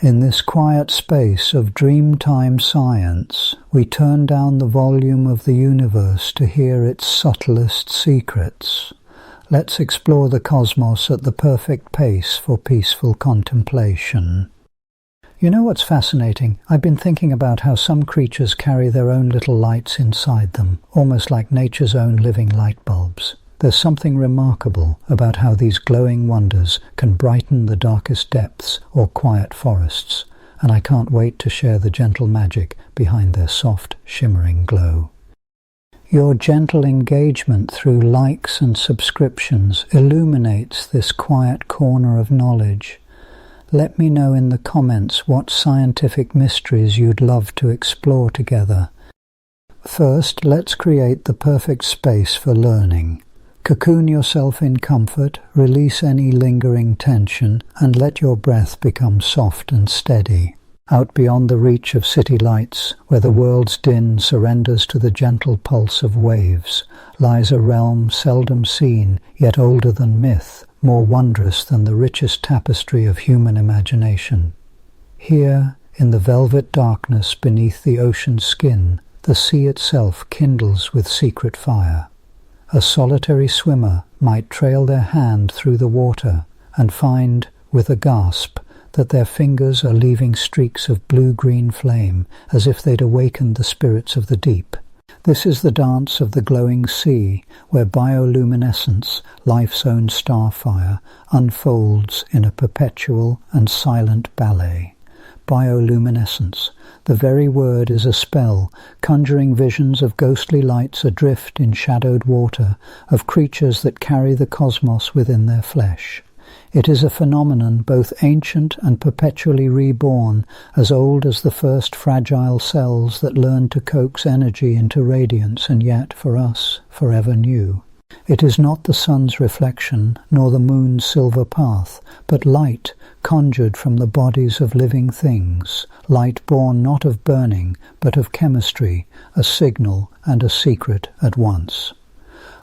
In this quiet space of Dreamtime Science, we turn down the volume of the universe to hear its subtlest secrets. Let's explore the cosmos at the perfect pace for peaceful contemplation. You know what's fascinating? I've been thinking about how some creatures carry their own little lights inside them, almost like nature's own living light bulbs. There's something remarkable about how these glowing wonders can brighten the darkest depths or quiet forests, and I can't wait to share the gentle magic behind their soft, shimmering glow. Your gentle engagement through likes and subscriptions illuminates this quiet corner of knowledge. Let me know in the comments what scientific mysteries you'd love to explore together. First, let's create the perfect space for learning. Cocoon yourself in comfort, release any lingering tension, and let your breath become soft and steady. Out beyond the reach of city lights, where the world's din surrenders to the gentle pulse of waves, lies a realm seldom seen, yet older than myth, more wondrous than the richest tapestry of human imagination. Here, in the velvet darkness beneath the ocean's skin, the sea itself kindles with secret fire. A solitary swimmer might trail their hand through the water and find, with a gasp, that their fingers are leaving streaks of blue-green flame, as if they'd awakened the spirits of the deep. This is the dance of the glowing sea, where bioluminescence, life's own starfire, unfolds in a perpetual and silent ballet. Bioluminescence. The very word is a spell, conjuring visions of ghostly lights adrift in shadowed water, of creatures that carry the cosmos within their flesh. It is a phenomenon both ancient and perpetually reborn, as old as the first fragile cells that learned to coax energy into radiance and yet, for us, forever new. It is not the sun's reflection, nor the moon's silver path, but light conjured from the bodies of living things, light born not of burning, but of chemistry, a signal and a secret at once.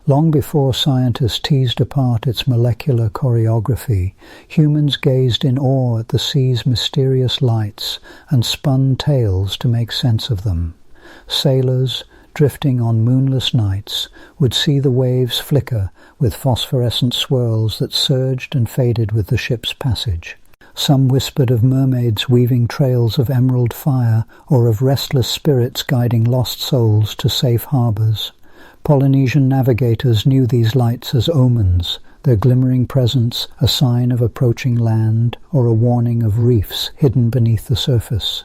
Long before scientists teased apart its molecular choreography, humans gazed in awe at the sea's mysterious lights and spun tales to make sense of them. Sailors, drifting on moonless nights, would see the waves flicker with phosphorescent swirls that surged and faded with the ship's passage. Some whispered of mermaids weaving trails of emerald fire, or of restless spirits guiding lost souls to safe harbours. Polynesian navigators knew these lights as omens, their glimmering presence a sign of approaching land or a warning of reefs hidden beneath the surface.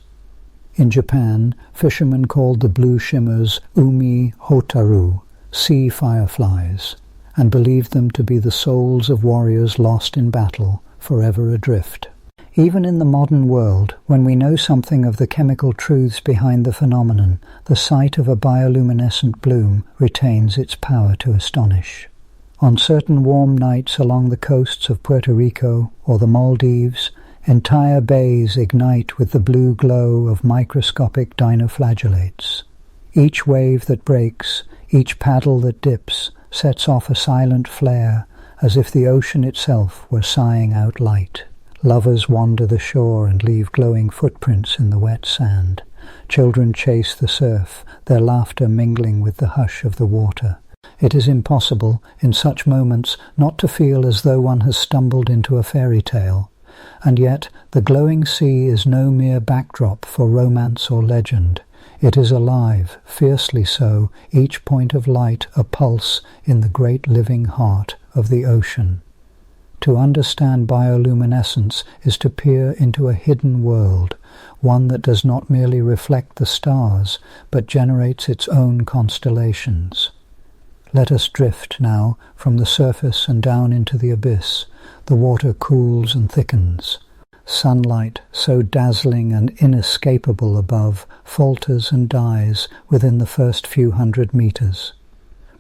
In Japan, fishermen called the blue shimmers umi hotaru, sea fireflies, and believed them to be the souls of warriors lost in battle, forever adrift. Even in the modern world, when we know something of the chemical truths behind the phenomenon, the sight of a bioluminescent bloom retains its power to astonish. On certain warm nights along the coasts of Puerto Rico or the Maldives, entire bays ignite with the blue glow of microscopic dinoflagellates. Each wave that breaks, each paddle that dips, sets off a silent flare, as if the ocean itself were sighing out light. Lovers wander the shore and leave glowing footprints in the wet sand. Children chase the surf, their laughter mingling with the hush of the water. It is impossible, in such moments, not to feel as though one has stumbled into a fairy tale. And yet, the glowing sea is no mere backdrop for romance or legend. It is alive, fiercely so, each point of light a pulse in the great living heart of the ocean. To understand bioluminescence is to peer into a hidden world, one that does not merely reflect the stars, but generates its own constellations. Let us drift now from the surface and down into the abyss. The water cools and thickens. Sunlight, so dazzling and inescapable above, falters and dies within the first few 100 meters.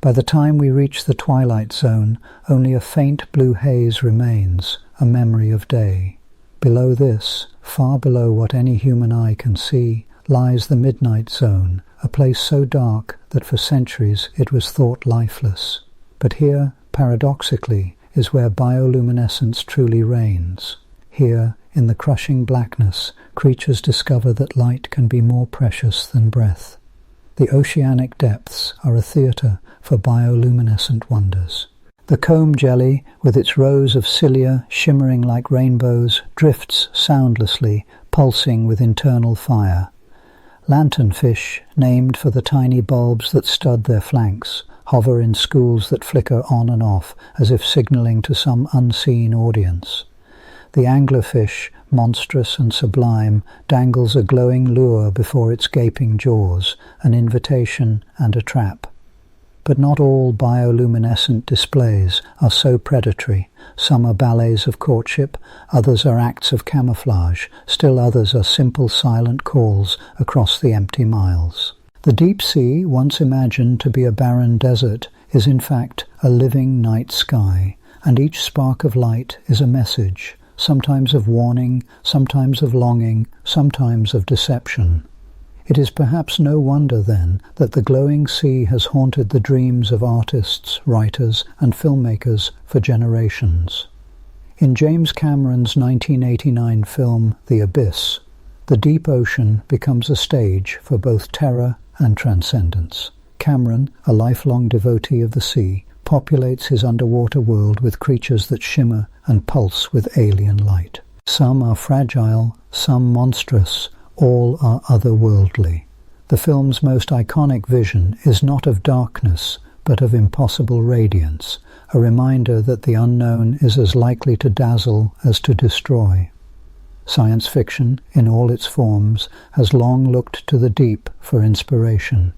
By the time we reach the twilight zone, only a faint blue haze remains, a memory of day. Below this, far below what any human eye can see, lies the midnight zone, a place so dark that for centuries it was thought lifeless. But here, paradoxically, is where bioluminescence truly reigns. Here, in the crushing blackness, creatures discover that light can be more precious than breath. The oceanic depths are a theatre for bioluminescent wonders. The comb jelly, with its rows of cilia shimmering like rainbows, drifts soundlessly, pulsing with internal fire. Lanternfish, named for the tiny bulbs that stud their flanks, hover in schools that flicker on and off, as if signalling to some unseen audience. The anglerfish, monstrous and sublime, dangles a glowing lure before its gaping jaws, an invitation and a trap. But not all bioluminescent displays are so predatory. Some are ballets of courtship, others are acts of camouflage, still others are simple silent calls across the empty miles. The deep sea, once imagined to be a barren desert, is in fact a living night sky, and each spark of light is a message, sometimes of warning, sometimes of longing, sometimes of deception. It is perhaps no wonder, then, that the glowing sea has haunted the dreams of artists, writers, and filmmakers for generations. In James Cameron's 1989 film The Abyss, the deep ocean becomes a stage for both terror and transcendence. Cameron, a lifelong devotee of the sea, populates his underwater world with creatures that shimmer and pulse with alien light. Some are fragile, some monstrous, all are otherworldly. The film's most iconic vision is not of darkness, but of impossible radiance, a reminder that the unknown is as likely to dazzle as to destroy. Science fiction, in all its forms, has long looked to the deep for inspiration.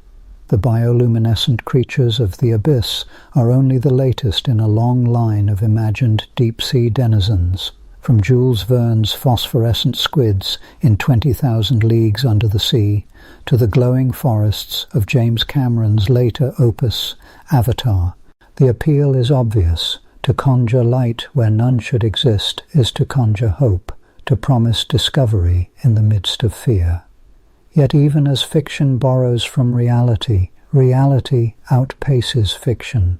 The bioluminescent creatures of the abyss are only the latest in a long line of imagined deep-sea denizens. From Jules Verne's phosphorescent squids in 20,000 Leagues Under the Sea to the glowing forests of James Cameron's later opus, Avatar, the appeal is obvious. To conjure light where none should exist is to conjure hope, to promise discovery in the midst of fear. Yet even as fiction borrows from reality, reality outpaces fiction.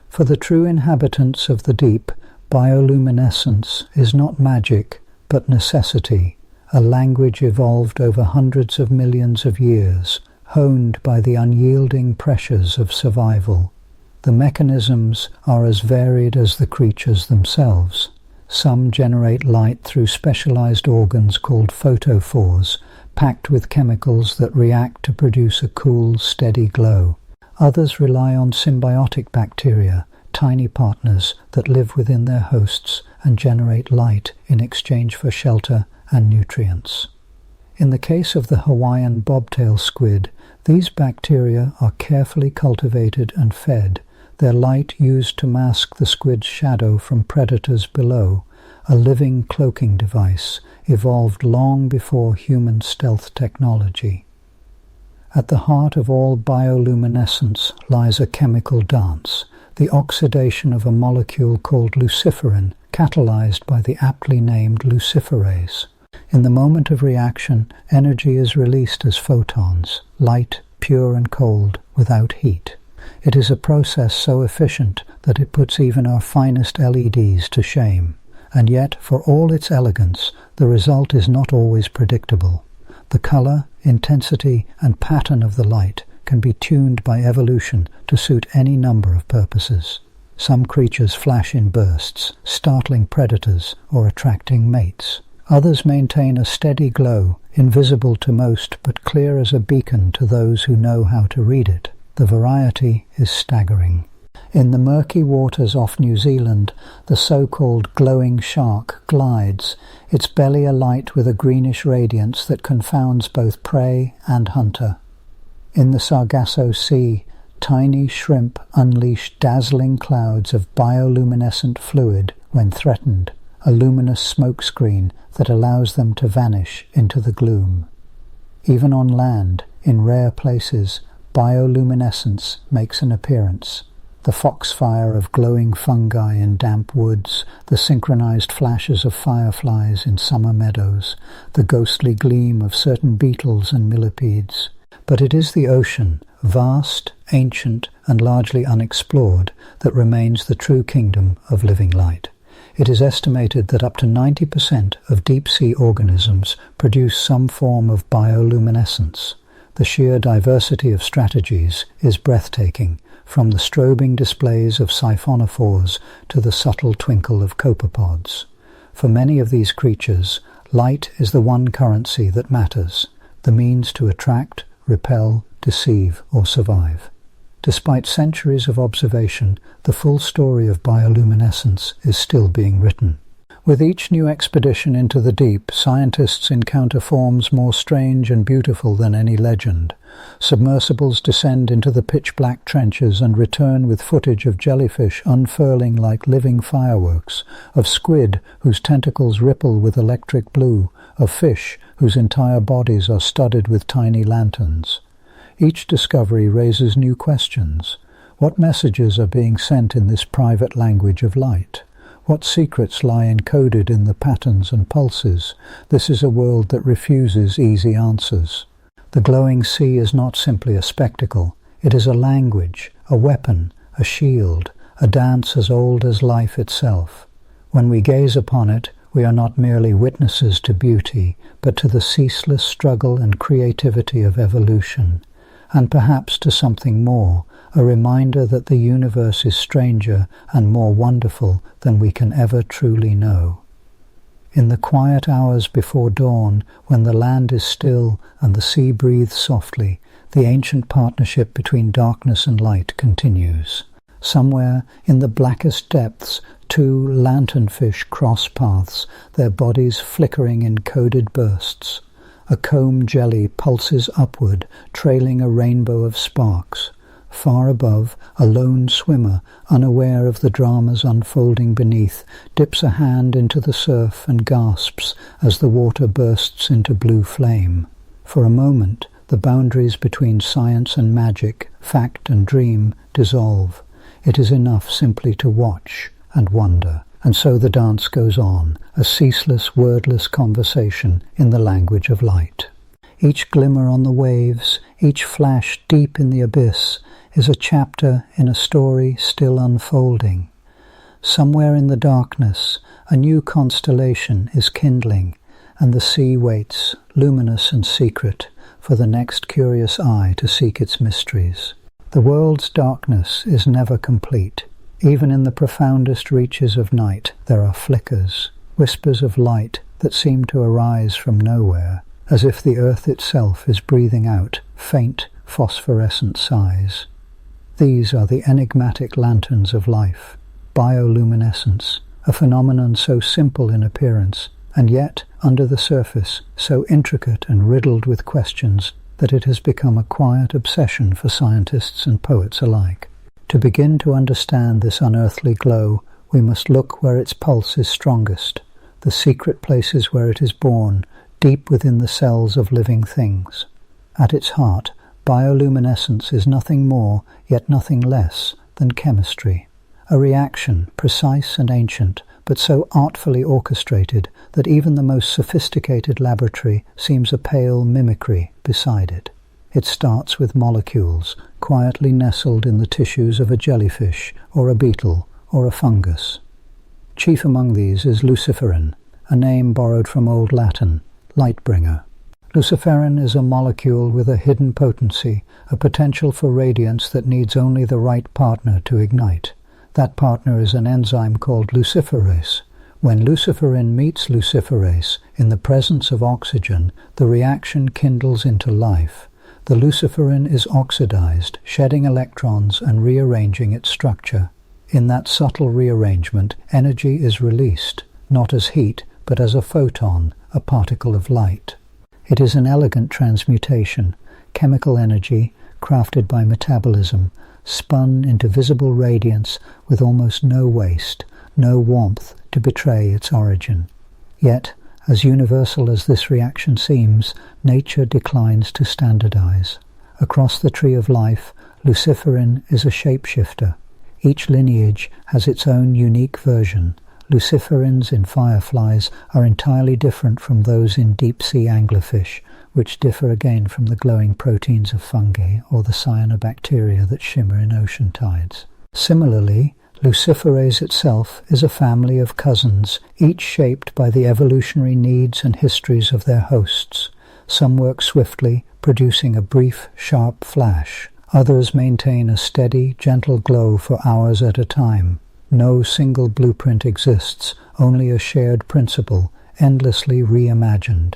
For the true inhabitants of the deep, bioluminescence is not magic, but necessity, a language evolved over hundreds of millions of years, honed by the unyielding pressures of survival. The mechanisms are as varied as the creatures themselves. Some generate light through specialized organs called photophores, packed with chemicals that react to produce a cool, steady glow. Others rely on symbiotic bacteria, tiny partners that live within their hosts and generate light in exchange for shelter and nutrients. In the case of the Hawaiian bobtail squid, these bacteria are carefully cultivated and fed, their light used to mask the squid's shadow from predators below, a living cloaking device evolved long before human stealth technology. At the heart of all bioluminescence lies a chemical dance, the oxidation of a molecule called luciferin, catalyzed by the aptly named luciferase. In the moment of reaction, energy is released as photons, light, pure and cold, without heat. It is a process so efficient that it puts even our finest LEDs to shame. And yet, for all its elegance, the result is not always predictable. The color, intensity, and pattern of the light can be tuned by evolution to suit any number of purposes. Some creatures flash in bursts, startling predators or attracting mates. Others maintain a steady glow, invisible to most but clear as a beacon to those who know how to read it. The variety is staggering. In the murky waters off New Zealand, the so-called glowing shark glides, its belly alight with a greenish radiance that confounds both prey and hunter. In the Sargasso Sea, tiny shrimp unleash dazzling clouds of bioluminescent fluid when threatened, a luminous smokescreen that allows them to vanish into the gloom. Even on land, in rare places, bioluminescence makes an appearance. The foxfire of glowing fungi in damp woods, the synchronized flashes of fireflies in summer meadows, the ghostly gleam of certain beetles and millipedes. But it is the ocean, vast, ancient, and largely unexplored, that remains the true kingdom of living light. It is estimated that up to 90% of deep-sea organisms produce some form of bioluminescence. The sheer diversity of strategies is breathtaking, from the strobing displays of siphonophores to the subtle twinkle of copepods. For many of these creatures, light is the one currency that matters, the means to attract, repel, deceive, or survive. Despite centuries of observation, the full story of bioluminescence is still being written. With each new expedition into the deep, scientists encounter forms more strange and beautiful than any legend. Submersibles descend into the pitch-black trenches and return with footage of jellyfish unfurling like living fireworks, of squid whose tentacles ripple with electric blue, of fish whose entire bodies are studded with tiny lanterns. Each discovery raises new questions. What messages are being sent in this private language of light? What secrets lie encoded in the patterns and pulses? This is a world that refuses easy answers. The glowing sea is not simply a spectacle. It is a language, a weapon, a shield, a dance as old as life itself. When we gaze upon it, we are not merely witnesses to beauty, but to the ceaseless struggle and creativity of evolution. And perhaps to something more, a reminder that the universe is stranger and more wonderful than we can ever truly know. In the quiet hours before dawn, when the land is still and the sea breathes softly, the ancient partnership between darkness and light continues. Somewhere in the blackest depths, two lanternfish cross paths, their bodies flickering in coded bursts. A comb jelly pulses upward, trailing a rainbow of sparks. Far above, a lone swimmer, unaware of the dramas unfolding beneath, dips a hand into the surf and gasps as the water bursts into blue flame. For a moment, the boundaries between science and magic, fact and dream, dissolve. It is enough simply to watch and wonder. And so the dance goes on, a ceaseless, wordless conversation in the language of light. Each glimmer on the waves, each flash deep in the abyss, is a chapter in a story still unfolding. Somewhere in the darkness, a new constellation is kindling, and the sea waits, luminous and secret, for the next curious eye to seek its mysteries. The world's darkness is never complete. Even in the profoundest reaches of night there are flickers, whispers of light that seem to arise from nowhere, as if the earth itself is breathing out faint, phosphorescent sighs. These are the enigmatic lanterns of life, bioluminescence, a phenomenon so simple in appearance, and yet, under the surface, so intricate and riddled with questions that it has become a quiet obsession for scientists and poets alike. To begin to understand this unearthly glow, we must look where its pulse is strongest, the secret places where it is born, deep within the cells of living things. At its heart, bioluminescence is nothing more, yet nothing less, than chemistry. A reaction, precise and ancient, but so artfully orchestrated that even the most sophisticated laboratory seems a pale mimicry beside it. It starts with molecules, quietly nestled in the tissues of a jellyfish, or a beetle, or a fungus. Chief among these is luciferin, a name borrowed from Old Latin, light-bringer. Luciferin is a molecule with a hidden potency, a potential for radiance that needs only the right partner to ignite. That partner is an enzyme called luciferase. When luciferin meets luciferase, in the presence of oxygen, the reaction kindles into life. The luciferin is oxidized, shedding electrons and rearranging its structure. In that subtle rearrangement, energy is released, not as heat, but as a photon, a particle of light. It is an elegant transmutation, chemical energy, crafted by metabolism, spun into visible radiance with almost no waste, no warmth to betray its origin. Yet, as universal as this reaction seems, nature declines to standardize. Across the tree of life, luciferin is a shapeshifter. Each lineage has its own unique version. Luciferins in fireflies are entirely different from those in deep-sea anglerfish, which differ again from the glowing proteins of fungi or the cyanobacteria that shimmer in ocean tides. Similarly, Luciferase itself is a family of cousins, each shaped by the evolutionary needs and histories of their hosts. Some work swiftly, producing a brief, sharp flash. Others maintain a steady, gentle glow for hours at a time. No single blueprint exists, only a shared principle, endlessly reimagined.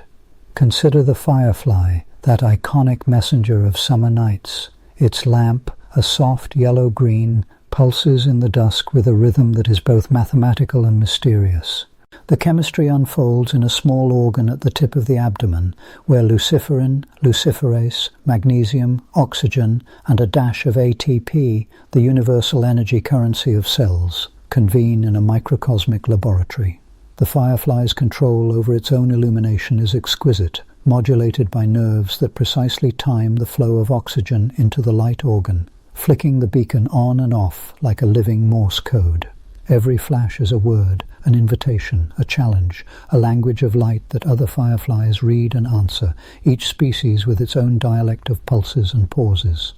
Consider the firefly, that iconic messenger of summer nights. Its lamp, a soft yellow-green, pulses in the dusk with a rhythm that is both mathematical and mysterious. The chemistry unfolds in a small organ at the tip of the abdomen, where luciferin, luciferase, magnesium, oxygen, and a dash of ATP, the universal energy currency of cells, convene in a microcosmic laboratory. The firefly's control over its own illumination is exquisite, modulated by nerves that precisely time the flow of oxygen into the light organ, flicking the beacon on and off like a living Morse code. Every flash is a word, an invitation, a challenge, a language of light that other fireflies read and answer, each species with its own dialect of pulses and pauses.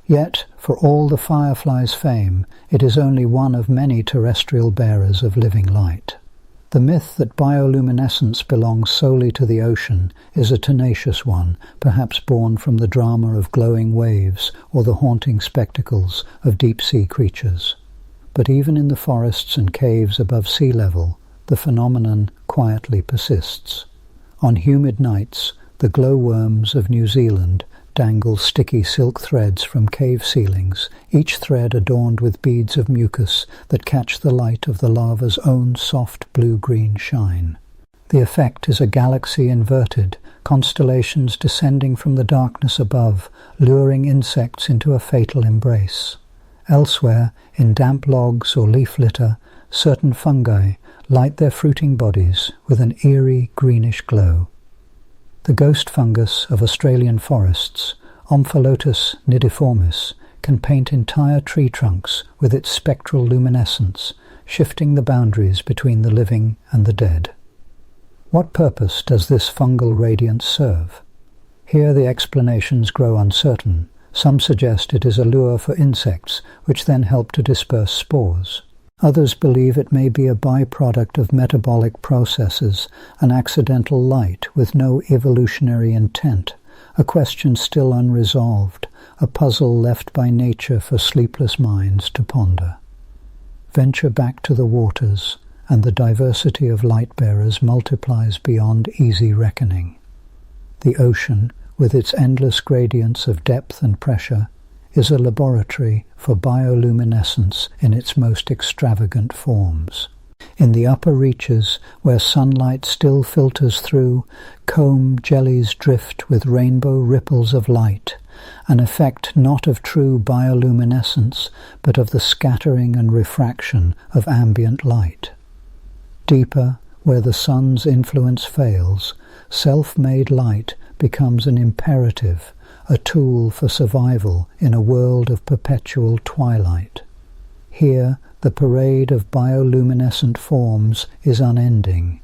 Yet, for all the firefly's fame, it is only one of many terrestrial bearers of living light. The myth that bioluminescence belongs solely to the ocean is a tenacious one, perhaps born from the drama of glowing waves or the haunting spectacles of deep-sea creatures. But even in the forests and caves above sea level, the phenomenon quietly persists. On humid nights, the glowworms of New Zealand dangle sticky silk threads from cave ceilings, each thread adorned with beads of mucus that catch the light of the lava's own soft blue-green shine. The effect is a galaxy inverted, constellations descending from the darkness above, luring insects into a fatal embrace. Elsewhere, in damp logs or leaf litter, certain fungi light their fruiting bodies with an eerie greenish glow. The ghost fungus of Australian forests, Omphalotus nidiformis, can paint entire tree trunks with its spectral luminescence, shifting the boundaries between the living and the dead. What purpose does this fungal radiance serve? Here the explanations grow uncertain. Some suggest it is a lure for insects, which then help to disperse spores. Others believe it may be a byproduct of metabolic processes, an accidental light with no evolutionary intent, a question still unresolved, a puzzle left by nature for sleepless minds to ponder. Venture back to the waters, and the diversity of light-bearers multiplies beyond easy reckoning. The ocean, with its endless gradients of depth and pressure, is a laboratory for bioluminescence in its most extravagant forms. In the upper reaches, where sunlight still filters through, comb jellies drift with rainbow ripples of light, an effect not of true bioluminescence, but of the scattering and refraction of ambient light. Deeper, where the sun's influence fails, self-made light becomes an imperative, a tool for survival in a world of perpetual twilight. Here, the parade of bioluminescent forms is unending.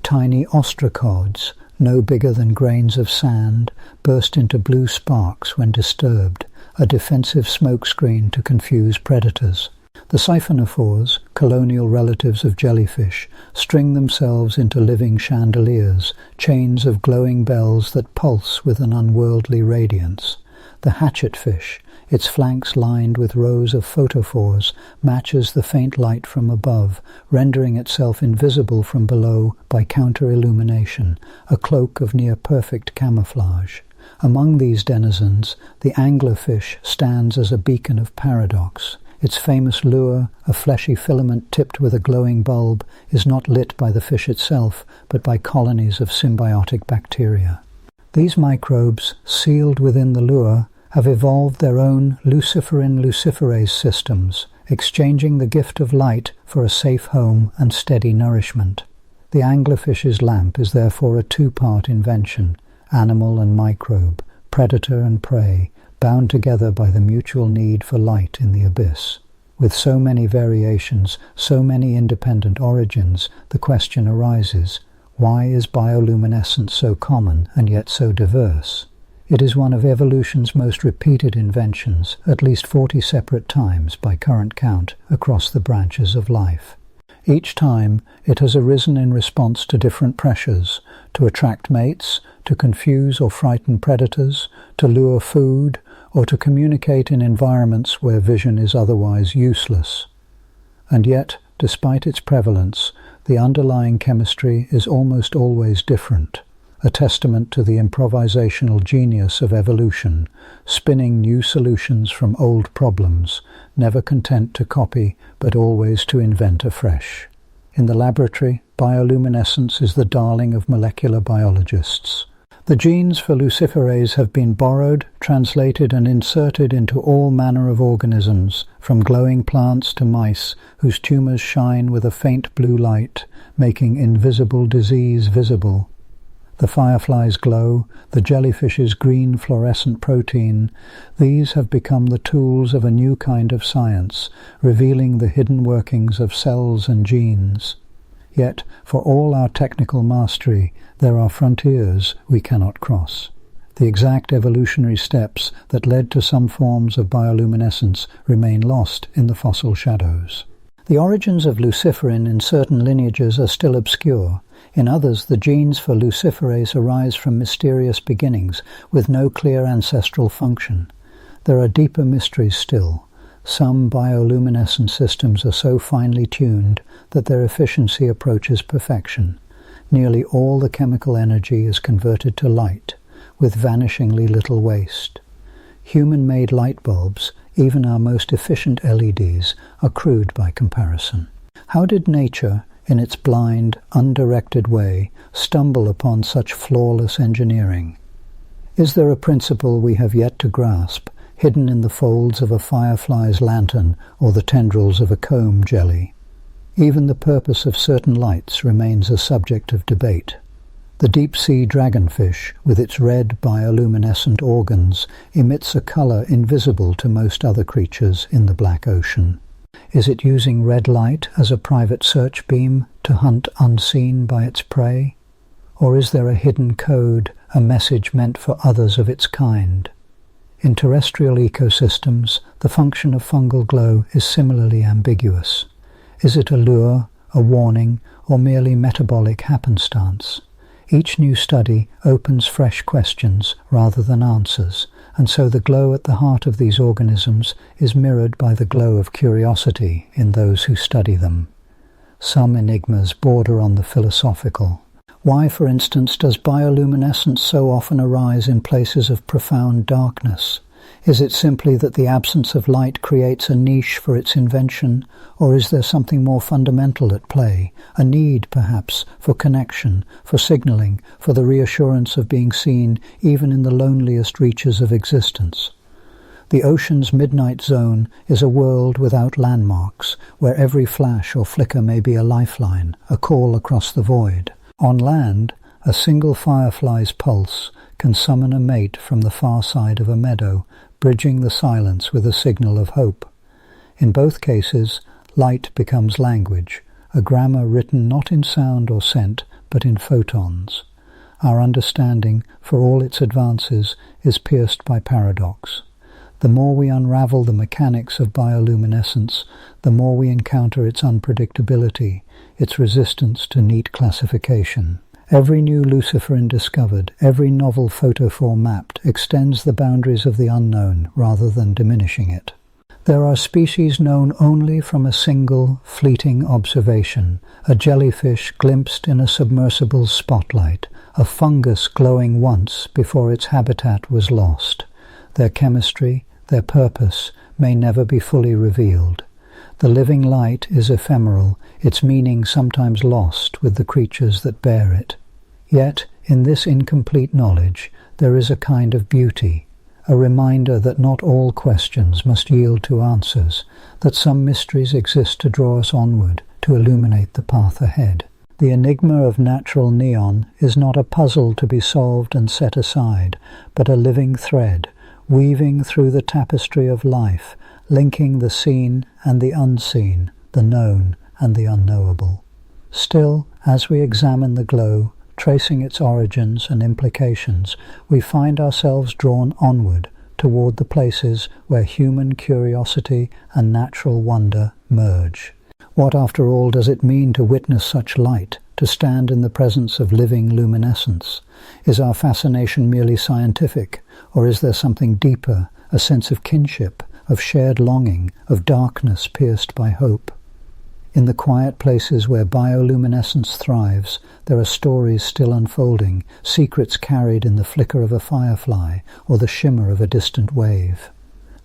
Tiny ostracods, no bigger than grains of sand, burst into blue sparks when disturbed, a defensive smokescreen to confuse predators. The siphonophores, colonial relatives of jellyfish, string themselves into living chandeliers, chains of glowing bells that pulse with an unworldly radiance. The hatchetfish, its flanks lined with rows of photophores, matches the faint light from above, rendering itself invisible from below by counter-illumination, a cloak of near-perfect camouflage. Among these denizens, the anglerfish stands as a beacon of paradox. Its famous lure, a fleshy filament tipped with a glowing bulb, is not lit by the fish itself, but by colonies of symbiotic bacteria. These microbes, sealed within the lure, have evolved their own luciferin-luciferase systems, exchanging the gift of light for a safe home and steady nourishment. The anglerfish's lamp is therefore a two-part invention, animal and microbe, predator and prey, bound together by the mutual need for light in the abyss. With so many variations, so many independent origins, the question arises, why is bioluminescence so common and yet so diverse? It is one of evolution's most repeated inventions, at least 40 separate times by current count across the branches of life. Each time it has arisen in response to different pressures, to attract mates, to confuse or frighten predators, to lure food, or to communicate in environments where vision is otherwise useless. And yet, despite its prevalence, the underlying chemistry is almost always different, a testament to the improvisational genius of evolution, spinning new solutions from old problems, never content to copy but always to invent afresh. In the laboratory, bioluminescence is the darling of molecular biologists. The genes for luciferase have been borrowed, translated and inserted into all manner of organisms, from glowing plants to mice whose tumors shine with a faint blue light, making invisible disease visible. The firefly's glow, the jellyfish's green fluorescent protein, these have become the tools of a new kind of science, revealing the hidden workings of cells and genes. Yet, for all our technical mastery, there are frontiers we cannot cross. The exact evolutionary steps that led to some forms of bioluminescence remain lost in the fossil shadows. The origins of luciferin in certain lineages are still obscure. In others, the genes for luciferase arise from mysterious beginnings, with no clear ancestral function. There are deeper mysteries still. Some bioluminescent systems are so finely tuned that their efficiency approaches perfection. Nearly all the chemical energy is converted to light, with vanishingly little waste. Human-made light bulbs, even our most efficient LEDs, are crude by comparison. How did nature, in its blind, undirected way, stumble upon such flawless engineering? Is there a principle we have yet to grasp, hidden in the folds of a firefly's lantern or the tendrils of a comb jelly? Even the purpose of certain lights remains a subject of debate. The deep-sea dragonfish, with its red bioluminescent organs, emits a color invisible to most other creatures in the black ocean. Is it using red light as a private search beam to hunt unseen by its prey? Or is there a hidden code, a message meant for others of its kind? In terrestrial ecosystems, the function of fungal glow is similarly ambiguous. Is it a lure, a warning, or merely metabolic happenstance? Each new study opens fresh questions rather than answers, and so the glow at the heart of these organisms is mirrored by the glow of curiosity in those who study them. Some enigmas border on the philosophical. Why, for instance, does bioluminescence so often arise in places of profound darkness? Is it simply that the absence of light creates a niche for its invention, or is there something more fundamental at play, a need, perhaps, for connection, for signaling, for the reassurance of being seen even in the loneliest reaches of existence? The ocean's midnight zone is a world without landmarks, where every flash or flicker may be a lifeline, a call across the void. On land, a single firefly's pulse can summon a mate from the far side of a meadow, bridging the silence with a signal of hope. In both cases, light becomes language, a grammar written not in sound or scent, but in photons. Our understanding, for all its advances, is pierced by paradox. The more we unravel the mechanics of bioluminescence, the more we encounter its unpredictability, its resistance to neat classification. Every new luciferin discovered, every novel photophore mapped, extends the boundaries of the unknown rather than diminishing it. There are species known only from a single, fleeting observation, a jellyfish glimpsed in a submersible's spotlight, a fungus glowing once before its habitat was lost. Their chemistry, their purpose, may never be fully revealed. The living light is ephemeral, its meaning sometimes lost with the creatures that bear it. Yet, in this incomplete knowledge, there is a kind of beauty, a reminder that not all questions must yield to answers, that some mysteries exist to draw us onward, to illuminate the path ahead. The enigma of natural neon is not a puzzle to be solved and set aside, but a living thread, weaving through the tapestry of life, linking the seen and the unseen, the known and the unknowable. Still, as we examine the glow, tracing its origins and implications, we find ourselves drawn onward toward the places where human curiosity and natural wonder merge. What, after all, does it mean to witness such light, to stand in the presence of living luminescence? Is our fascination merely scientific, or is there something deeper, a sense of kinship, of shared longing, of darkness pierced by hope? In the quiet places where bioluminescence thrives, there are stories still unfolding, secrets carried in the flicker of a firefly or the shimmer of a distant wave.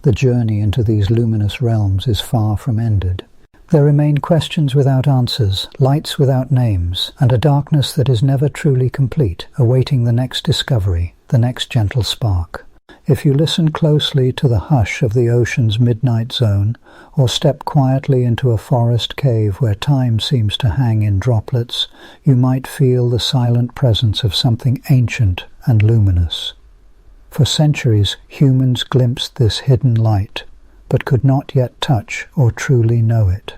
The journey into these luminous realms is far from ended. There remain questions without answers, lights without names, and a darkness that is never truly complete, awaiting the next discovery, the next gentle spark. If you listen closely to the hush of the ocean's midnight zone, or step quietly into a forest cave where time seems to hang in droplets, you might feel the silent presence of something ancient and luminous. For centuries, humans glimpsed this hidden light, but could not yet touch or truly know it.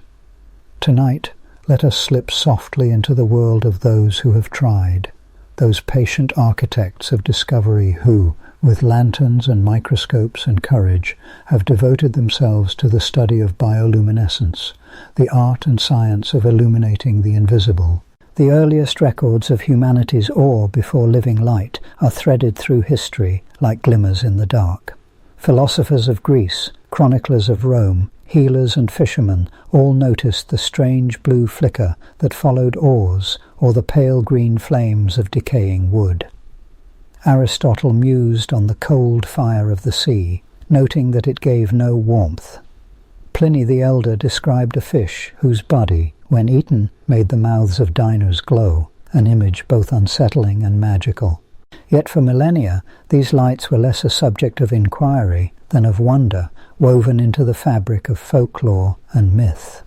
Tonight, let us slip softly into the world of those who have tried, those patient architects of discovery who, with lanterns and microscopes and courage, have devoted themselves to the study of bioluminescence, the art and science of illuminating the invisible. The earliest records of humanity's awe before living light are threaded through history like glimmers in the dark. Philosophers of Greece, chroniclers of Rome, healers and fishermen all noticed the strange blue flicker that followed oars or the pale green flames of decaying wood. Aristotle mused on the cold fire of the sea, noting that it gave no warmth. Pliny the Elder described a fish whose body, when eaten, made the mouths of diners glow, an image both unsettling and magical. Yet for millennia, these lights were less a subject of inquiry than of wonder, woven into the fabric of folklore and myth.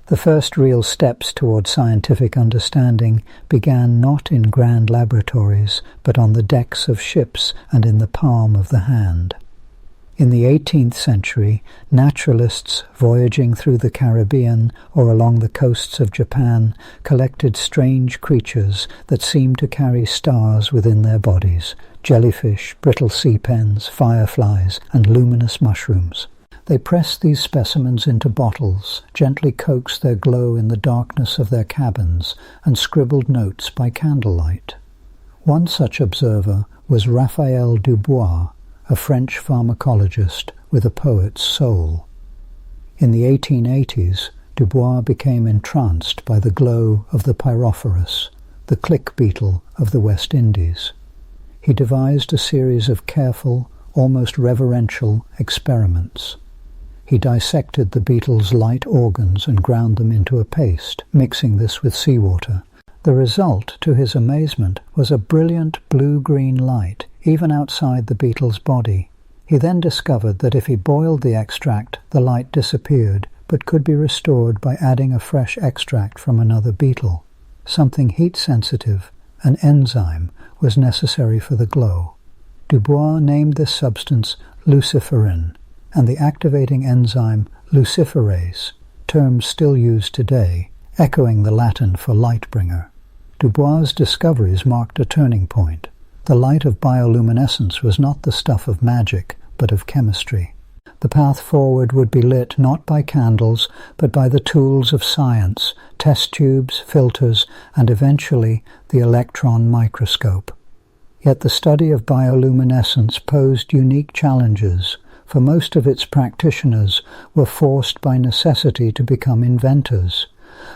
The first real steps toward scientific understanding began not in grand laboratories, but on the decks of ships and in the palm of the hand. In the 18th century, naturalists voyaging through the Caribbean or along the coasts of Japan collected strange creatures that seemed to carry stars within their bodies: jellyfish, brittle sea pens, fireflies, and luminous mushrooms. They pressed these specimens into bottles, gently coaxed their glow in the darkness of their cabins, and scribbled notes by candlelight. One such observer was Raphael Dubois, a French pharmacologist with a poet's soul. In the 1880s, Dubois became entranced by the glow of the pyrophorus, the click beetle of the West Indies. He devised a series of careful, almost reverential experiments. He dissected the beetle's light organs and ground them into a paste, mixing this with seawater. The result, to his amazement, was a brilliant blue-green light, even outside the beetle's body. He then discovered that if he boiled the extract, the light disappeared, but could be restored by adding a fresh extract from another beetle. Something heat-sensitive, an enzyme, was necessary for the glow. Dubois named this substance luciferin, and the activating enzyme luciferase, terms still used today, echoing the Latin for light-bringer. Dubois' discoveries marked a turning point. The light of bioluminescence was not the stuff of magic, but of chemistry. The path forward would be lit not by candles, but by the tools of science, test tubes, filters, and eventually the electron microscope. Yet the study of bioluminescence posed unique challenges, for most of its practitioners were forced by necessity to become inventors.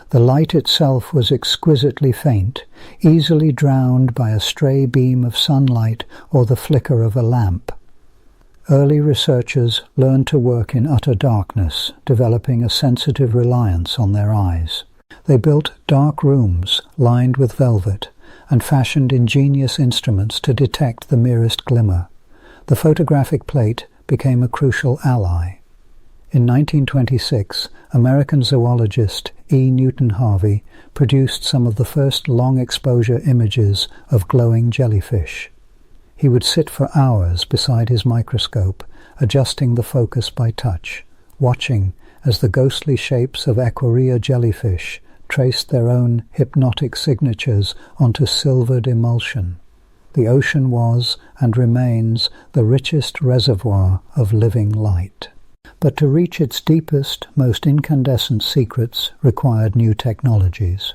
The light itself was exquisitely faint, easily drowned by a stray beam of sunlight or the flicker of a lamp. Early researchers learned to work in utter darkness, developing a sensitive reliance on their eyes. They built dark rooms lined with velvet and fashioned ingenious instruments to detect the merest glimmer. The photographic plate became a crucial ally. In 1926, American zoologist E. Newton Harvey produced some of the first long-exposure images of glowing jellyfish. He would sit for hours beside his microscope, adjusting the focus by touch, watching as the ghostly shapes of Equirria jellyfish traced their own hypnotic signatures onto silvered emulsion. The ocean was, and remains, the richest reservoir of living light. But to reach its deepest, most incandescent secrets required new technologies.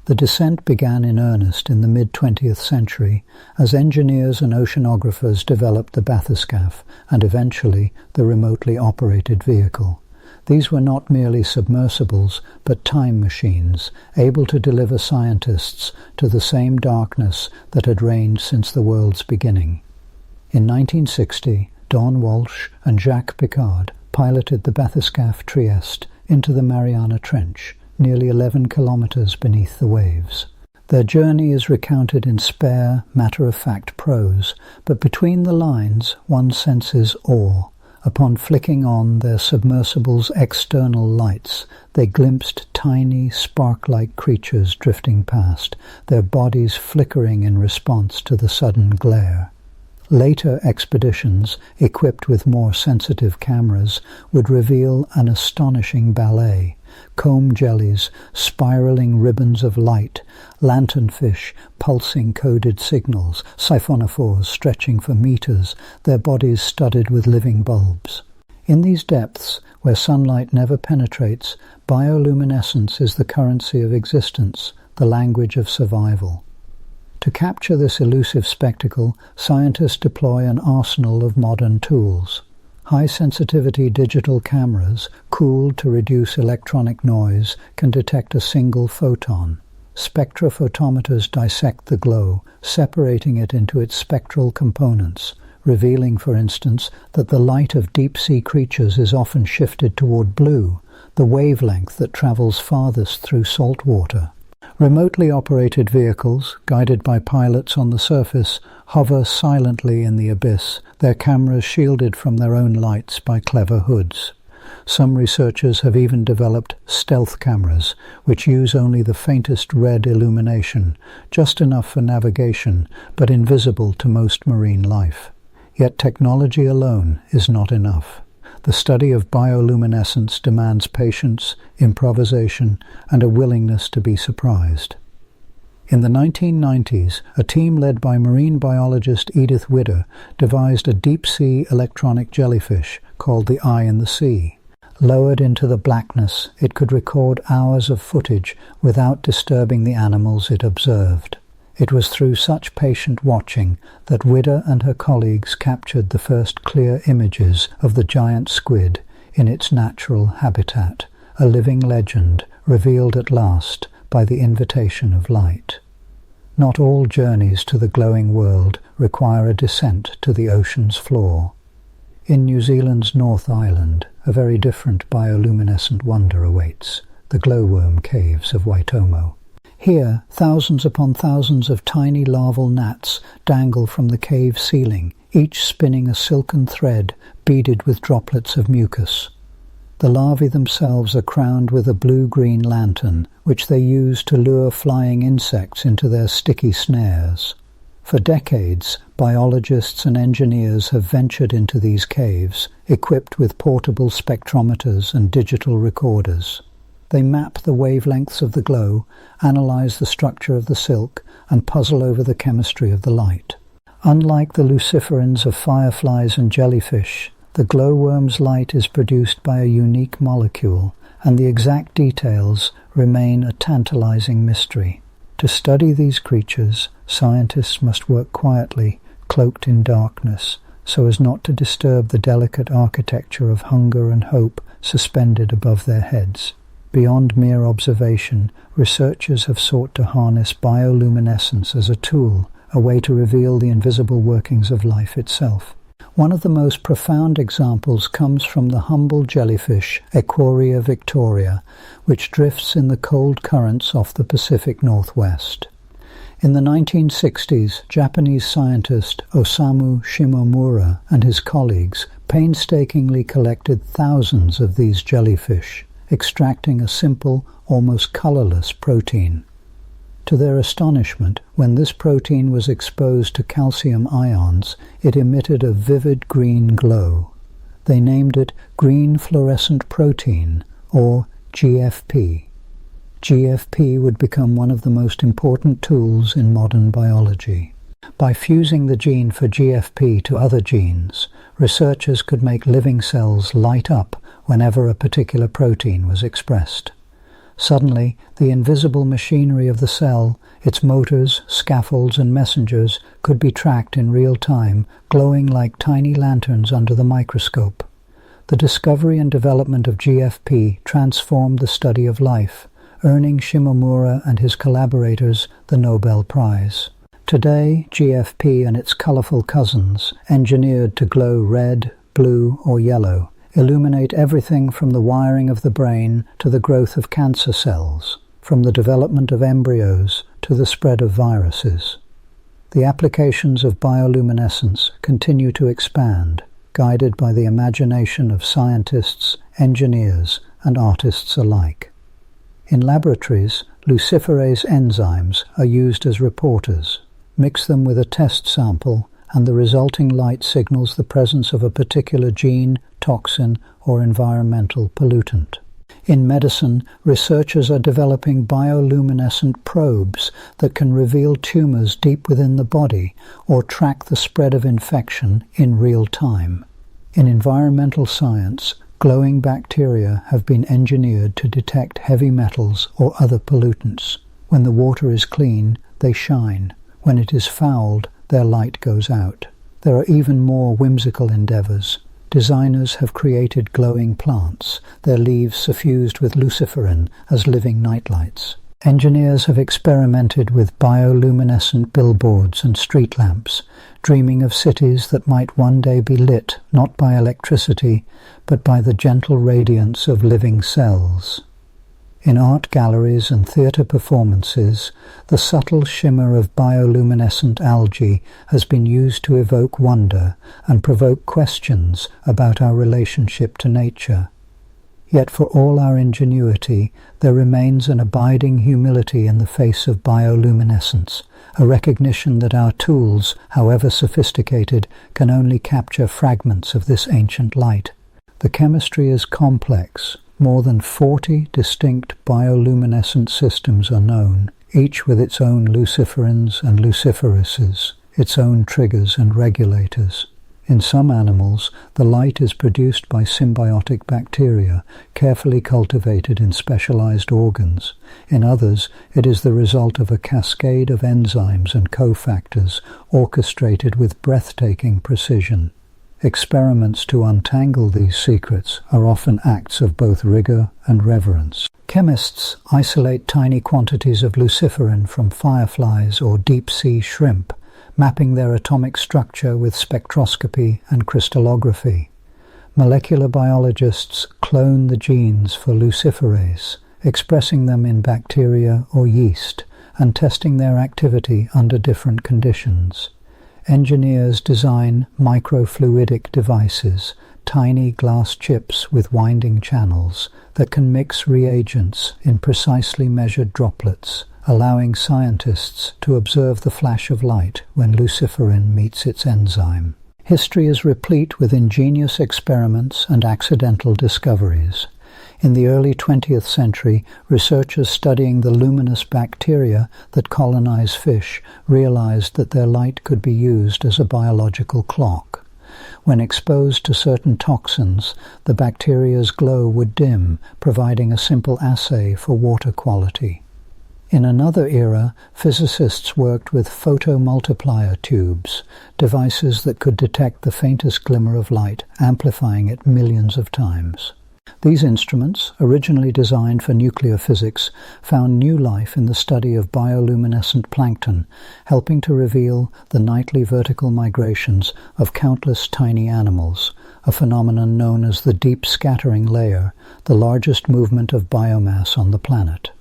The descent began in earnest in the mid-20th century as engineers and oceanographers developed the bathyscaphe and eventually the remotely operated vehicle. These were not merely submersibles, but time machines, able to deliver scientists to the same darkness that had reigned since the world's beginning. In 1960, Don Walsh and Jacques Piccard piloted the bathyscaphe Trieste into the Mariana Trench, nearly 11 kilometers beneath the waves. Their journey is recounted in spare, matter-of-fact prose, but between the lines one senses awe. Upon flicking on their submersible's external lights, they glimpsed tiny, spark-like creatures drifting past, their bodies flickering in response to the sudden glare. Later expeditions, equipped with more sensitive cameras, would reveal an astonishing ballet. Comb jellies, spiraling ribbons of light, lanternfish, pulsing coded signals, siphonophores stretching for meters, their bodies studded with living bulbs. In these depths, where sunlight never penetrates, bioluminescence is the currency of existence, the language of survival. To capture this elusive spectacle, scientists deploy an arsenal of modern tools. High-sensitivity digital cameras, cooled to reduce electronic noise, can detect a single photon. Spectrophotometers dissect the glow, separating it into its spectral components, revealing, for instance, that the light of deep-sea creatures is often shifted toward blue, the wavelength that travels farthest through salt water. Remotely operated vehicles, guided by pilots on the surface, hover silently in the abyss, their cameras shielded from their own lights by clever hoods. Some researchers have even developed stealth cameras, which use only the faintest red illumination, just enough for navigation, but invisible to most marine life. Yet technology alone is not enough. The study of bioluminescence demands patience, improvisation, and a willingness to be surprised. In the 1990s, a team led by marine biologist Edith Widder devised a deep-sea electronic jellyfish called the Eye in the Sea. Lowered into the blackness, it could record hours of footage without disturbing the animals it observed. It was through such patient watching that Widder and her colleagues captured the first clear images of the giant squid in its natural habitat, a living legend revealed at last by the invitation of light. Not all journeys to the glowing world require a descent to the ocean's floor. In New Zealand's North Island, a very different bioluminescent wonder awaits, the glowworm caves of Waitomo. Here, thousands upon thousands of tiny larval gnats dangle from the cave ceiling, each spinning a silken thread beaded with droplets of mucus. The larvae themselves are crowned with a blue-green lantern, which they use to lure flying insects into their sticky snares. For decades, biologists and engineers have ventured into these caves, equipped with portable spectrometers and digital recorders. They map the wavelengths of the glow, analyze the structure of the silk, and puzzle over the chemistry of the light. Unlike the luciferins of fireflies and jellyfish, the glowworm's light is produced by a unique molecule, and the exact details remain a tantalizing mystery. To study these creatures, scientists must work quietly, cloaked in darkness, so as not to disturb the delicate architecture of hunger and hope suspended above their heads. Beyond mere observation, researchers have sought to harness bioluminescence as a tool, a way to reveal the invisible workings of life itself. One of the most profound examples comes from the humble jellyfish Equoria victoria, which drifts in the cold currents off the Pacific Northwest. In the 1960s, Japanese scientist Osamu Shimomura and his colleagues painstakingly collected thousands of these jellyfish, extracting a simple, almost colorless protein. To their astonishment, when this protein was exposed to calcium ions, it emitted a vivid green glow. They named it green fluorescent protein, or GFP. GFP would become one of the most important tools in modern biology. By fusing the gene for GFP to other genes, researchers could make living cells light up whenever a particular protein was expressed. Suddenly, the invisible machinery of the cell, its motors, scaffolds and messengers, could be tracked in real time, glowing like tiny lanterns under the microscope. The discovery and development of GFP transformed the study of life, earning Shimomura and his collaborators the Nobel Prize. Today, GFP and its colorful cousins, engineered to glow red, blue or yellow, illuminate everything from the wiring of the brain to the growth of cancer cells, from the development of embryos to the spread of viruses. The applications of bioluminescence continue to expand, guided by the imagination of scientists, engineers, and artists alike. In laboratories, luciferase enzymes are used as reporters. Mix them with a test sample, and the resulting light signals the presence of a particular gene, toxin, or environmental pollutant. In medicine, researchers are developing bioluminescent probes that can reveal tumors deep within the body or track the spread of infection in real time. In environmental science, glowing bacteria have been engineered to detect heavy metals or other pollutants. When the water is clean, they shine. When it is fouled, their light goes out. There are even more whimsical endeavors. Designers have created glowing plants, their leaves suffused with luciferin as living nightlights. Engineers have experimented with bioluminescent billboards and street lamps, dreaming of cities that might one day be lit not by electricity, but by the gentle radiance of living cells. In art galleries and theatre performances, the subtle shimmer of bioluminescent algae has been used to evoke wonder and provoke questions about our relationship to nature. Yet for all our ingenuity, there remains an abiding humility in the face of bioluminescence, a recognition that our tools, however sophisticated, can only capture fragments of this ancient light. The chemistry is complex. More than 40 distinct bioluminescent systems are known, each with its own luciferins and luciferases, its own triggers and regulators. In some animals, the light is produced by symbiotic bacteria, carefully cultivated in specialized organs. In others, it is the result of a cascade of enzymes and cofactors, orchestrated with breathtaking precision. Experiments to untangle these secrets are often acts of both rigor and reverence. Chemists isolate tiny quantities of luciferin from fireflies or deep-sea shrimp, mapping their atomic structure with spectroscopy and crystallography. Molecular biologists clone the genes for luciferase, expressing them in bacteria or yeast, and testing their activity under different conditions. Engineers design microfluidic devices, tiny glass chips with winding channels that can mix reagents in precisely measured droplets, allowing scientists to observe the flash of light when luciferin meets its enzyme. History is replete with ingenious experiments and accidental discoveries. In the early 20th century, researchers studying the luminous bacteria that colonize fish realized that their light could be used as a biological clock. When exposed to certain toxins, the bacteria's glow would dim, providing a simple assay for water quality. In another era, physicists worked with photomultiplier tubes, devices that could detect the faintest glimmer of light, amplifying it millions of times. These instruments, originally designed for nuclear physics, found new life in the study of bioluminescent plankton, helping to reveal the nightly vertical migrations of countless tiny animals, a phenomenon known as the deep scattering layer, the largest movement of biomass on the planet.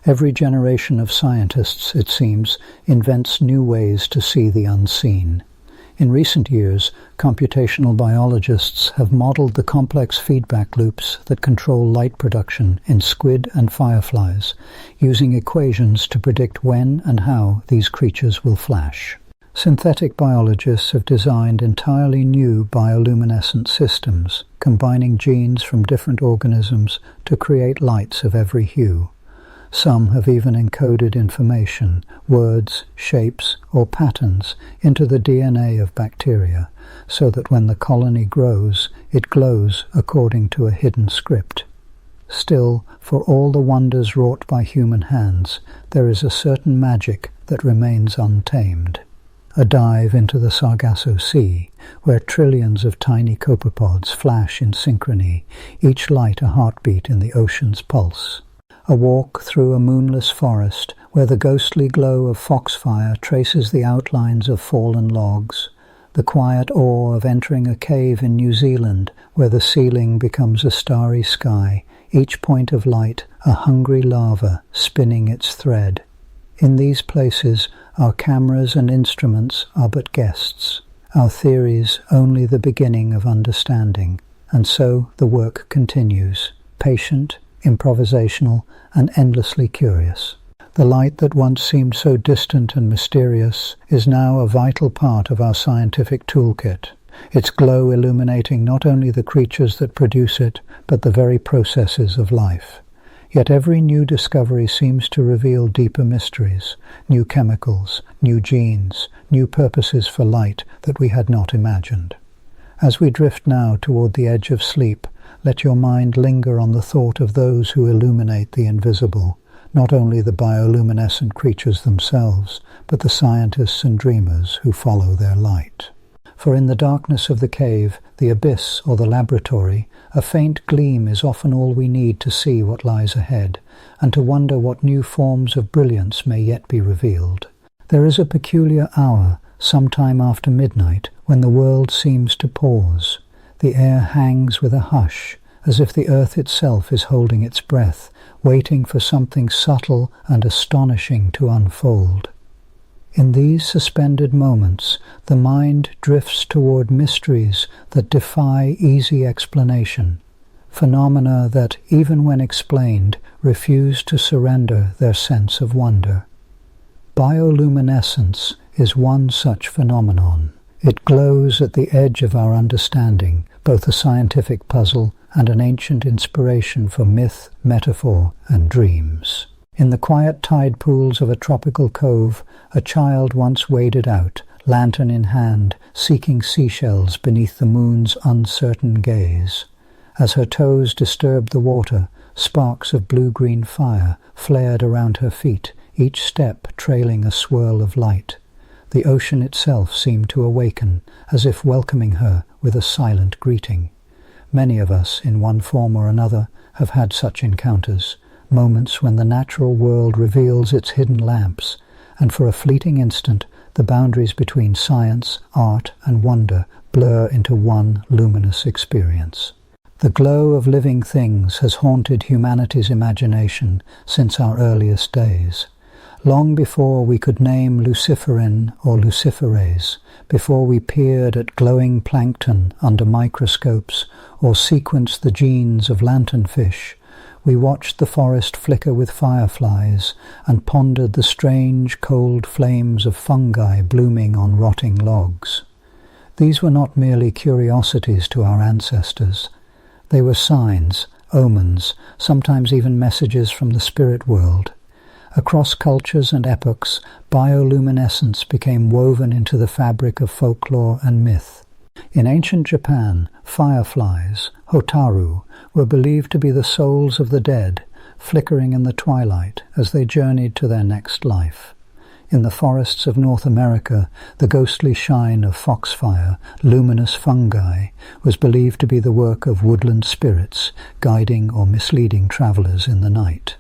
Every generation of scientists, it seems, invents new ways to see the unseen. In recent years, computational biologists have modeled the complex feedback loops that control light production in squid and fireflies, using equations to predict when and how these creatures will flash. Synthetic biologists have designed entirely new bioluminescent systems, combining genes from different organisms to create lights of every hue. Some have even encoded information, words, shapes, or patterns into the DNA of bacteria, so that when the colony grows, it glows according to a hidden script. Still, for all the wonders wrought by human hands, there is a certain magic that remains untamed. A dive into the Sargasso Sea, where trillions of tiny copepods flash in synchrony, each light a heartbeat in the ocean's pulse. A walk through a moonless forest, where the ghostly glow of foxfire traces the outlines of fallen logs. The quiet awe of entering a cave in New Zealand, where the ceiling becomes a starry sky, each point of light a hungry lava spinning its thread. In these places, our cameras and instruments are but guests, our theories only the beginning of understanding, and so the work continues, patient, improvisational, and endlessly curious. The light that once seemed so distant and mysterious is now a vital part of our scientific toolkit, its glow illuminating not only the creatures that produce it, but the very processes of life. Yet every new discovery seems to reveal deeper mysteries, new chemicals, new genes, new purposes for light that we had not imagined. As we drift now toward the edge of sleep, let your mind linger on the thought of those who illuminate the invisible, not only the bioluminescent creatures themselves, but the scientists and dreamers who follow their light. For in the darkness of the cave, the abyss or the laboratory, a faint gleam is often all we need to see what lies ahead, and to wonder what new forms of brilliance may yet be revealed. There is a peculiar hour, sometime after midnight, when the world seems to pause. The air hangs with a hush, as if the earth itself is holding its breath, waiting for something subtle and astonishing to unfold. In these suspended moments, the mind drifts toward mysteries that defy easy explanation, phenomena that, even when explained, refuse to surrender their sense of wonder. Bioluminescence is one such phenomenon. It glows at the edge of our understanding, both a scientific puzzle and an ancient inspiration for myth, metaphor, and dreams. In the quiet tide pools of a tropical cove, a child once waded out, lantern in hand, seeking seashells beneath the moon's uncertain gaze. As her toes disturbed the water, sparks of blue-green fire flared around her feet, each step trailing a swirl of light. The ocean itself seemed to awaken, as if welcoming her with a silent greeting. Many of us, in one form or another, have had such encounters, moments when the natural world reveals its hidden lamps, and for a fleeting instant the boundaries between science, art, and wonder blur into one luminous experience. The glow of living things has haunted humanity's imagination since our earliest days. Long before we could name luciferin or luciferase, before we peered at glowing plankton under microscopes or sequenced the genes of lanternfish, we watched the forest flicker with fireflies and pondered the strange cold flames of fungi blooming on rotting logs. These were not merely curiosities to our ancestors. They were signs, omens, sometimes even messages from the spirit world. Across cultures and epochs, bioluminescence became woven into the fabric of folklore and myth. In ancient Japan, fireflies, hotaru, were believed to be the souls of the dead, flickering in the twilight as they journeyed to their next life. In the forests of North America, the ghostly shine of foxfire, luminous fungi, was believed to be the work of woodland spirits, guiding or misleading travelers in the night.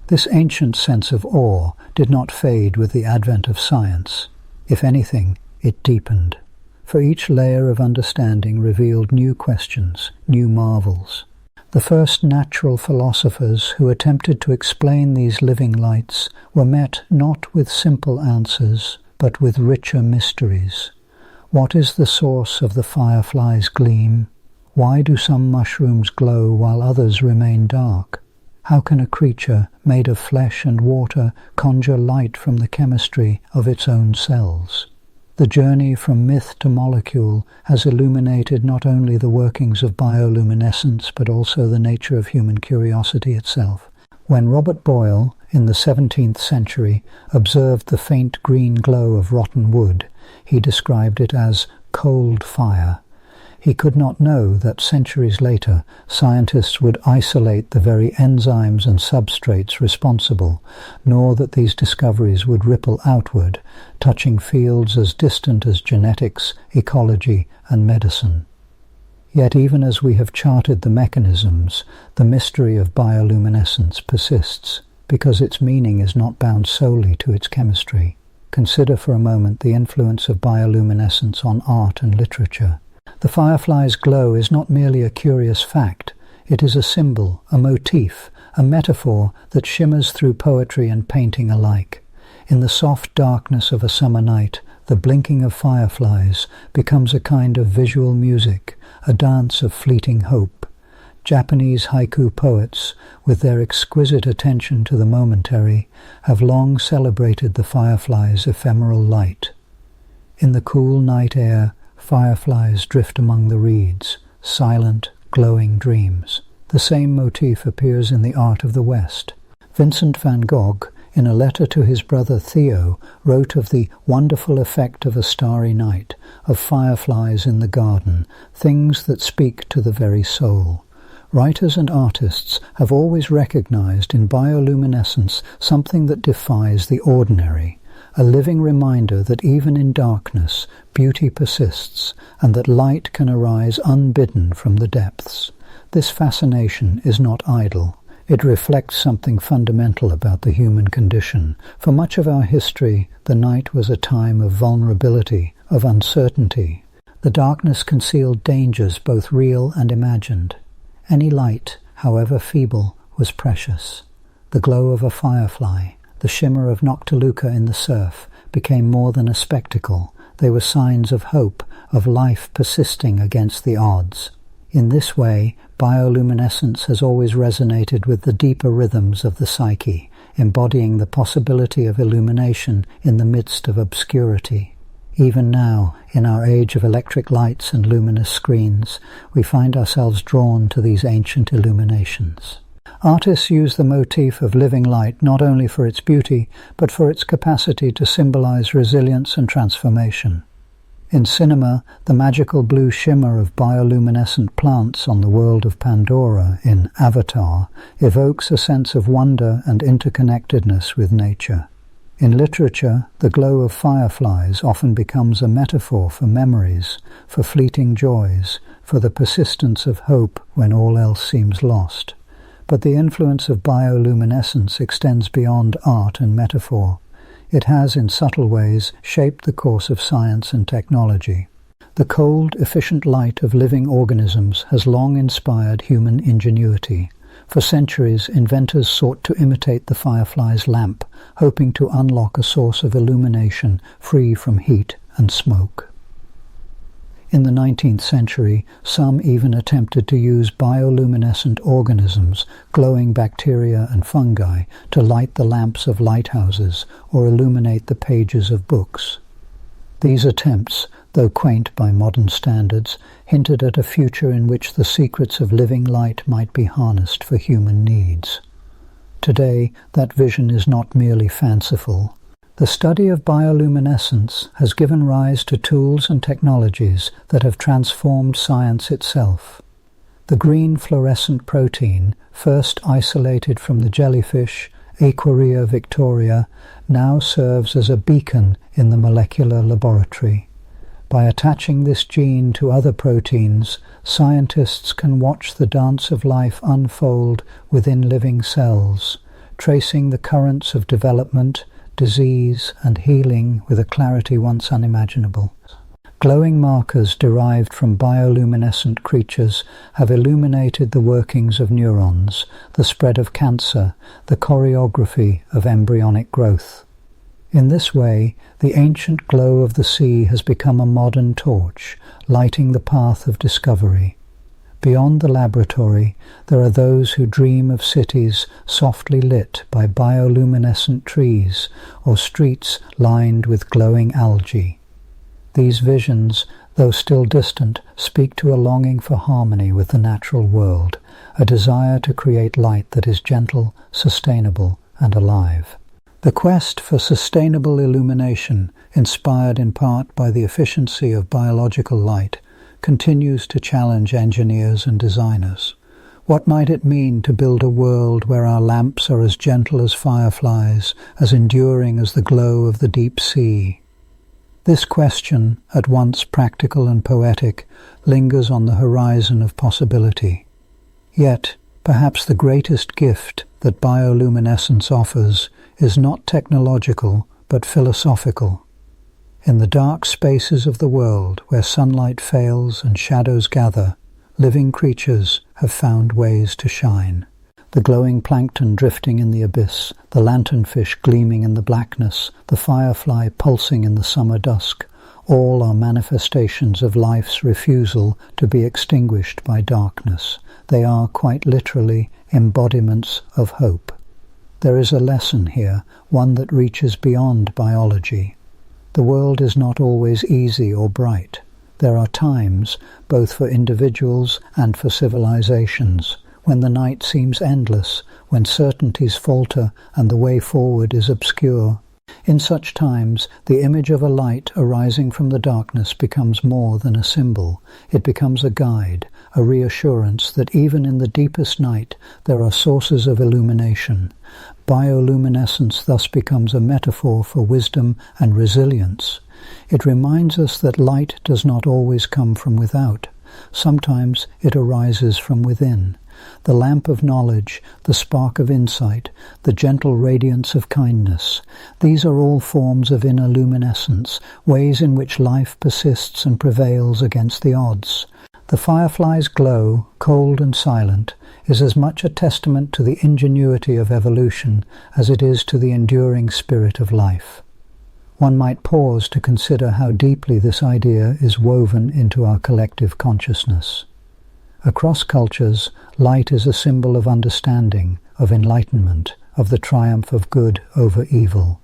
This ancient sense of awe did not fade with the advent of science. If anything, it deepened. For each layer of understanding revealed new questions, new marvels. The first natural philosophers who attempted to explain these living lights were met not with simple answers, but with richer mysteries. What is the source of the firefly's gleam? Why do some mushrooms glow while others remain dark? How can a creature made of flesh and water conjure light from the chemistry of its own cells? The journey from myth to molecule has illuminated not only the workings of bioluminescence but also the nature of human curiosity itself. When Robert Boyle, in the 17th century, observed the faint green glow of rotten wood, he described it as cold fire. He could not know that centuries later scientists would isolate the very enzymes and substrates responsible, nor that these discoveries would ripple outward, touching fields as distant as genetics, ecology, and medicine. Yet even as we have charted the mechanisms, the mystery of bioluminescence persists, because its meaning is not bound solely to its chemistry. Consider for a moment the influence of bioluminescence on art and literature. The firefly's glow is not merely a curious fact, it is a symbol, a motif, a metaphor that shimmers through poetry and painting alike. In the soft darkness of a summer night, the blinking of fireflies becomes a kind of visual music, a dance of fleeting hope. Japanese haiku poets, with their exquisite attention to the momentary, have long celebrated the firefly's ephemeral light. In the cool night air, fireflies drift among the reeds, silent, glowing dreams. The same motif appears in the art of the West. Vincent van Gogh, in a letter to his brother Theo, wrote of the wonderful effect of a starry night, of fireflies in the garden, things that speak to the very soul. Writers and artists have always recognized in bioluminescence something that defies the ordinary, a living reminder that even in darkness, beauty persists, and that light can arise unbidden from the depths. This fascination is not idle. It reflects something fundamental about the human condition. For much of our history, the night was a time of vulnerability, of uncertainty. The darkness concealed dangers both real and imagined. Any light, however feeble, was precious. The glow of a firefly, the shimmer of Noctiluca in the surf, became more than a spectacle. They were signs of hope, of life persisting against the odds. In this way, bioluminescence has always resonated with the deeper rhythms of the psyche, embodying the possibility of illumination in the midst of obscurity. Even now, in our age of electric lights and luminous screens, we find ourselves drawn to these ancient illuminations. Artists use the motif of living light not only for its beauty, but for its capacity to symbolize resilience and transformation. In cinema, the magical blue shimmer of bioluminescent plants on the world of Pandora in Avatar evokes a sense of wonder and interconnectedness with nature. In literature, the glow of fireflies often becomes a metaphor for memories, for fleeting joys, for the persistence of hope when all else seems lost. But the influence of bioluminescence extends beyond art and metaphor. It has, in subtle ways, shaped the course of science and technology. The cold, efficient light of living organisms has long inspired human ingenuity. For centuries, inventors sought to imitate the firefly's lamp, hoping to unlock a source of illumination free from heat and smoke. In the 19th century, some even attempted to use bioluminescent organisms, glowing bacteria and fungi, to light the lamps of lighthouses or illuminate the pages of books. These attempts, though quaint by modern standards, hinted at a future in which the secrets of living light might be harnessed for human needs. Today, that vision is not merely fanciful. The study of bioluminescence has given rise to tools and technologies that have transformed science itself. The green fluorescent protein, first isolated from the jellyfish Aquaria victoria, now serves as a beacon in the molecular laboratory. By attaching this gene to other proteins, scientists can watch the dance of life unfold within living cells, tracing the currents of development, disease, and healing with a clarity once unimaginable. Glowing markers derived from bioluminescent creatures have illuminated the workings of neurons, the spread of cancer, the choreography of embryonic growth. In this way, the ancient glow of the sea has become a modern torch, lighting the path of discovery. Beyond the laboratory, there are those who dream of cities softly lit by bioluminescent trees or streets lined with glowing algae. These visions, though still distant, speak to a longing for harmony with the natural world, a desire to create light that is gentle, sustainable, and alive. The quest for sustainable illumination, inspired in part by the efficiency of biological light, continues to challenge engineers and designers. What might it mean to build a world where our lamps are as gentle as fireflies, as enduring as the glow of the deep sea? This question, at once practical and poetic, lingers on the horizon of possibility. Yet, perhaps the greatest gift that bioluminescence offers is not technological but philosophical. In the dark spaces of the world, where sunlight fails and shadows gather, living creatures have found ways to shine. The glowing plankton drifting in the abyss, the lanternfish gleaming in the blackness, the firefly pulsing in the summer dusk, all are manifestations of life's refusal to be extinguished by darkness. They are, quite literally, embodiments of hope. There is a lesson here, one that reaches beyond biology. The world is not always easy or bright. There are times, both for individuals and for civilizations, when the night seems endless, when certainties falter and the way forward is obscure. In such times, the image of a light arising from the darkness becomes more than a symbol. It becomes a guide, a reassurance that even in the deepest night there are sources of illumination. Bioluminescence thus becomes a metaphor for wisdom and resilience. It reminds us that light does not always come from without. Sometimes it arises from within. The lamp of knowledge, the spark of insight, the gentle radiance of kindness. These are all forms of inner luminescence, ways in which life persists and prevails against the odds. The firefly's glow, cold and silent, is as much a testament to the ingenuity of evolution as it is to the enduring spirit of life. One might pause to consider how deeply this idea is woven into our collective consciousness. Across cultures, light is a symbol of understanding, of enlightenment, of the triumph of good over evil.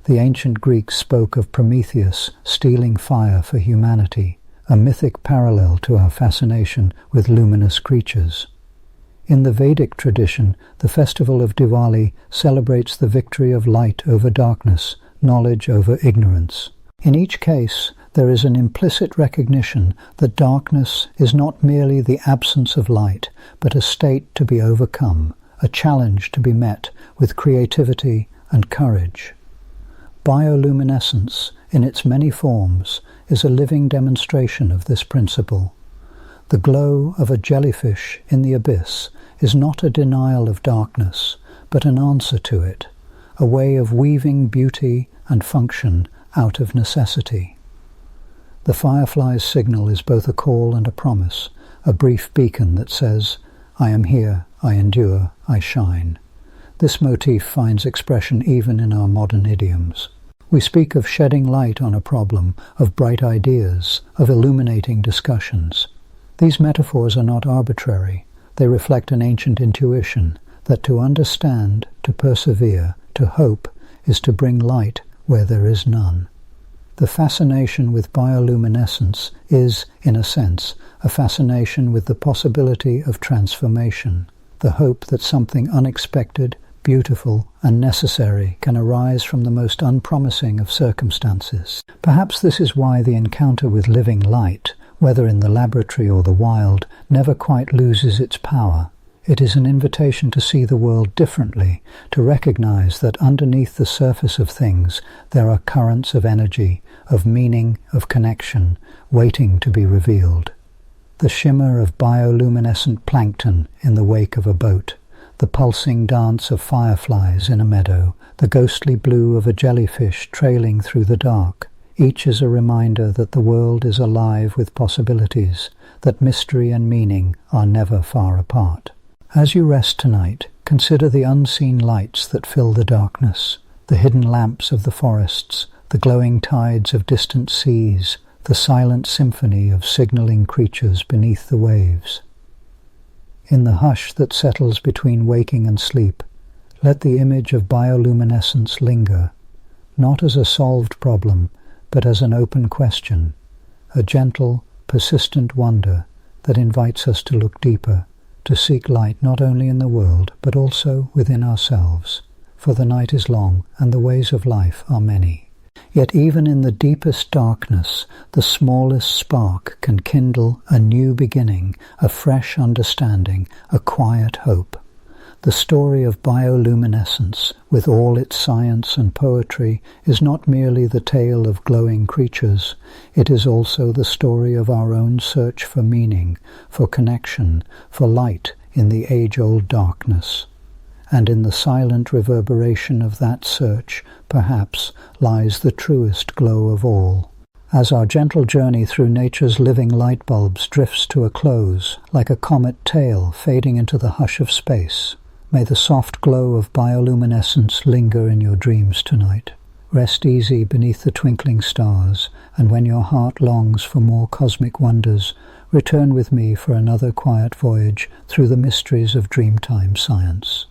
The ancient Greeks spoke of Prometheus stealing fire for humanity, a mythic parallel to our fascination with luminous creatures. In the Vedic tradition, the festival of Diwali celebrates the victory of light over darkness, knowledge over ignorance. In each case, there is an implicit recognition that darkness is not merely the absence of light, but a state to be overcome, a challenge to be met with creativity and courage. Bioluminescence, in its many forms, is a living demonstration of this principle. The glow of a jellyfish in the abyss is not a denial of darkness, but an answer to it, a way of weaving beauty and function out of necessity. The firefly's signal is both a call and a promise, a brief beacon that says, "I am here, I endure, I shine." This motif finds expression even in our modern idioms. We speak of shedding light on a problem, of bright ideas, of illuminating discussions. These metaphors are not arbitrary. They reflect an ancient intuition that to understand, to persevere, to hope, is to bring light where there is none. The fascination with bioluminescence is, in a sense, a fascination with the possibility of transformation, the hope that something unexpected, beautiful, and necessary can arise from the most unpromising of circumstances. Perhaps this is why the encounter with living light, whether in the laboratory or the wild, never quite loses its power. It is an invitation to see the world differently, to recognize that underneath the surface of things there are currents of energy, of meaning, of connection, waiting to be revealed. The shimmer of bioluminescent plankton in the wake of a boat, the pulsing dance of fireflies in a meadow, the ghostly blue of a jellyfish trailing through the dark, each is a reminder that the world is alive with possibilities, that mystery and meaning are never far apart. As you rest tonight, consider the unseen lights that fill the darkness, the hidden lamps of the forests, the glowing tides of distant seas, the silent symphony of signaling creatures beneath the waves. In the hush that settles between waking and sleep, let the image of bioluminescence linger, not as a solved problem, but as an open question, a gentle, persistent wonder that invites us to look deeper, to seek light not only in the world, but also within ourselves. For the night is long, and the ways of life are many. Yet even in the deepest darkness, the smallest spark can kindle a new beginning, a fresh understanding, a quiet hope. The story of bioluminescence, with all its science and poetry, is not merely the tale of glowing creatures. It is also the story of our own search for meaning, for connection, for light in the age-old darkness. And in the silent reverberation of that search, perhaps, lies the truest glow of all. As our gentle journey through nature's living light bulbs drifts to a close, like a comet tail fading into the hush of space, may the soft glow of bioluminescence linger in your dreams tonight. Rest easy beneath the twinkling stars, and when your heart longs for more cosmic wonders, return with me for another quiet voyage through the mysteries of Dreamtime Science.